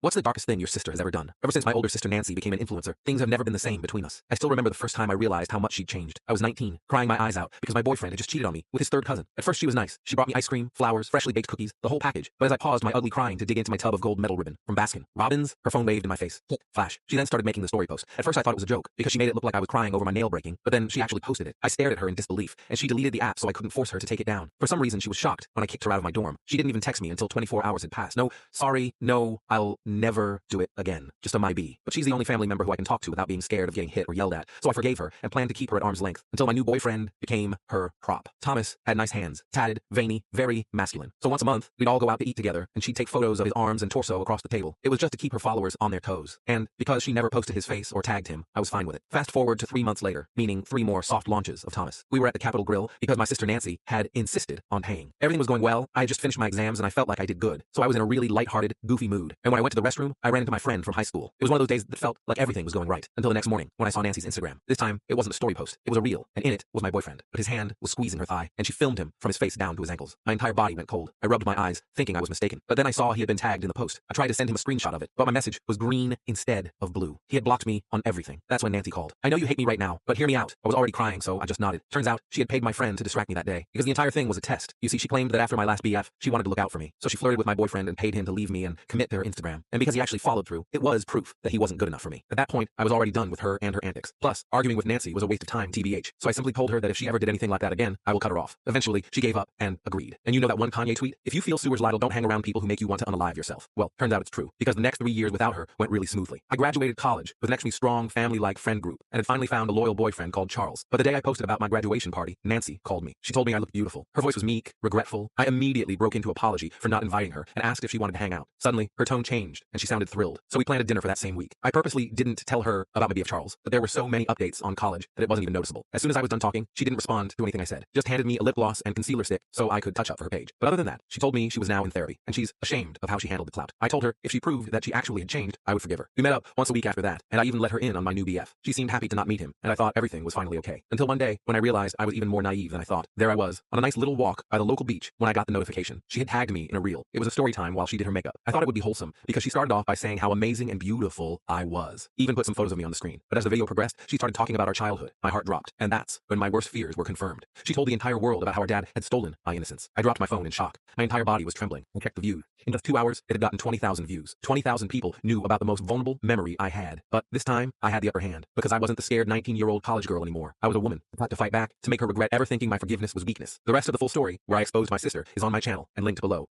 What's the darkest thing your sister has ever done? Ever since my older sister Nancy became an influencer, things have never been the same between us. I still remember the first time I realized how much she'd changed. I was 19, crying my eyes out because my boyfriend had just cheated on me with his third cousin. At first she was nice. She brought me ice cream, flowers, freshly baked cookies, the whole package. But as I paused my ugly crying to dig into my tub of gold medal ribbon from Baskin Robbins, her phone waved in my face. Click. Flash. She then started making the story post. At first I thought it was a joke because she made it look like I was crying over my nail breaking, but then she actually posted it. I stared at her in disbelief, and she deleted the app so I couldn't force her to take it down. For some reason she was shocked when I kicked her out of my dorm. She didn't even text me until 24 hours had passed. No, sorry, no, I'll never do it again. Just a my B. But she's the only family member who I can talk to without being scared of getting hit or yelled at, so I forgave her and planned to keep her at arm's length until my new boyfriend became her prop. Thomas had nice hands, tatted, veiny, very masculine. So once a month, we'd all go out to eat together, and she'd take photos of his arms and torso across the table. It was just to keep her followers on their toes. And because she never posted his face or tagged him, I was fine with it. Fast forward to 3 months later, meaning 3 more soft launches of Thomas. We were at the Capitol Grill because my sister Nancy had insisted on paying. Everything was going well. I had just finished my exams and I felt like I did good. So I was in a really lighthearted, goofy mood. And when I went to the restroom, I ran into my friend from high school. It was one of those days that felt like everything was going right until the next morning when I saw Nancy's Instagram. This time, it wasn't a story post. It was a reel, and in it was my boyfriend. But his hand was squeezing her thigh, and she filmed him from his face down to his ankles. My entire body went cold. I rubbed my eyes, thinking I was mistaken. But then I saw he had been tagged in the post. I tried to send him a screenshot of it, but my message was green instead of blue. He had blocked me on everything. That's when Nancy called. I know you hate me right now, but hear me out. I was already crying, so I just nodded. Turns out, she had paid my friend to distract me that day, because the entire thing was a test. You see, she claimed that after my last BF, she wanted to look out for me. So she flirted with my boyfriend and paid him to leave me and commit to her Instagram. And because he actually followed through, it was proof that he wasn't good enough for me. At that point, I was already done with her and her antics. Plus, arguing with Nancy was a waste of time, TBH. So I simply told her that if she ever did anything like that again, I will cut her off. Eventually, she gave up and agreed. And you know that one Kanye tweet? If you feel suicidal, don't hang around people who make you want to unalive yourself. Well, turns out it's true, because the next 3 years without her went really smoothly. I graduated college with an extremely strong family-like friend group and had finally found a loyal boyfriend called Charles. But the day I posted about my graduation party, Nancy called me. She told me I looked beautiful. Her voice was meek, regretful. I immediately broke into apology for not inviting her and asked if she wanted to hang out. Suddenly, her tone changed and she sounded thrilled. So we planned a dinner for that same week. I purposely didn't tell her about my BF Charles, but there were so many updates on college that it wasn't even noticeable. As soon as I was done talking, she didn't respond to anything I said. Just handed me a lip gloss and concealer stick so I could touch up for her page. But other than that, she told me she was now in therapy and she's ashamed of how she handled the clout. I told her if she proved that she actually had changed, I would forgive her. We met up once a week after that, and I even let her in on my new BF. She seemed happy to not meet him, and I thought everything was finally okay. Until one day, when I realized I was even more naive than I thought. There I was, on a nice little walk by the local beach when I got the notification. She had tagged me in a reel. It was a story time while she did her makeup. I thought it would be wholesome because she started off by saying how amazing and beautiful I was. Even put some photos of me on the screen. But as the video progressed, she started talking about our childhood. My heart dropped, and that's when my worst fears were confirmed. She told the entire world about how our dad had stolen my innocence. I dropped my phone in shock. My entire body was trembling. I checked the views. In just 2 hours, it had gotten 20,000 views. 20,000 people knew about the most vulnerable memory I had. But this time, I had the upper hand because I wasn't the scared 19-year-old college girl anymore. I was a woman who had to fight back to make her regret ever thinking my forgiveness was weakness. The rest of the full story, where I exposed my sister, is on my channel and linked below.